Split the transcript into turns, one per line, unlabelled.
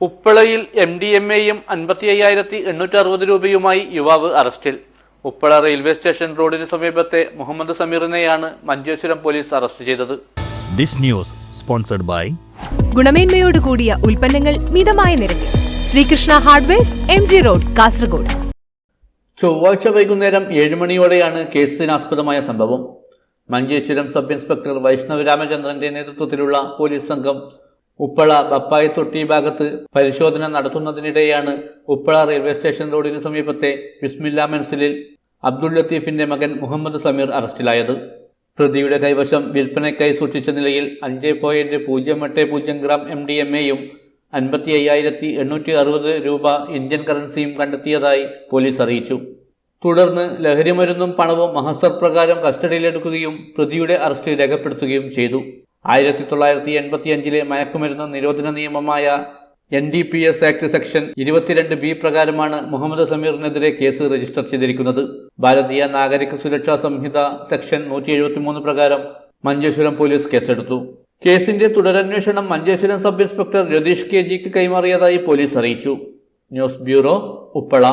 ഉപ്പളയിൽ MDMA-യും 55,860 രൂപയുമായി യുവാവ് അറസ്റ്റിൽ. Uppala railway station റോഡിന് സമീപത്തെ മുഹമ്മദ് സമീറിനെയാണ് മഞ്ചേശ്വരം പോലീസ് അറസ്റ്റ് ചെയ്തത്.
This news sponsored by
ഗുണമേന്മയോട് കൂടിയ ഉൽപ്പന്നങ്ങൾ മിതമായ നിരക്കിൽ Sreekrishna hardwares MG road Kasaragod.
ചൊവ്വാഴ്ച വൈകുന്നേരം 7 മണിയോടെയാണ് കേസിനാസ്പദമായ സംഭവം. മഞ്ചേശ്വരം സബ് ഇൻസ്പെക്ടർ വൈഷ്ണവ് രാമചന്ദ്രന്റെ നേതൃത്വത്തിലുള്ള പോലീസ് സംഘം ഉപ്പള ബപ്പായിത്തൊട്ടി ഭാഗത്ത് പരിശോധന നടത്തുന്നതിനിടെയാണ് ഉപ്പള റെയിൽവേ സ്റ്റേഷൻ റോഡിന് സമീപത്തെ ബിസ്മില്ല മെൻസിലിൽ അബ്ദുൾ ലത്തീഫിന്റെ മകൻ മുഹമ്മദ് സമീർ അറസ്റ്റിലായത്. പ്രതിയുടെ കൈവശം വിൽപ്പനയ്ക്കായി സൂക്ഷിച്ച നിലയിൽ 5.080 ഗ്രാം MDMA-യും 55,860 രൂപ ഇന്ത്യൻ കറൻസിയും കണ്ടെത്തിയതായി പോലീസ് അറിയിച്ചു. തുടർന്ന് ലഹരിമരുന്നും പണവും മഹസർ പ്രകാരം കസ്റ്റഡിയിലെടുക്കുകയും പ്രതിയുടെ അറസ്റ്റ് രേഖപ്പെടുത്തുകയും ചെയ്തു. 1985 മയക്കുമരുന്ന് നിരോധന നിയമമായ NDPS ആക്ട് സെക്ഷൻ 22B പ്രകാരമാണ് മുഹമ്മദ് സമീറിനെതിരെ കേസ് രജിസ്റ്റർ ചെയ്തിരിക്കുന്നത്. ഭാരതീയ നാഗരിക സുരക്ഷാ സംഹിത സെക്ഷൻ 173 പ്രകാരം മഞ്ചേശ്വരം പോലീസ് കേസെടുത്തു. കേസിന്റെ തുടരന്വേഷണം Manjeshwaram sub inspector Ratheesh KG കൈമാറിയതായി പോലീസ് അറിയിച്ചു. News bureau, Uppala.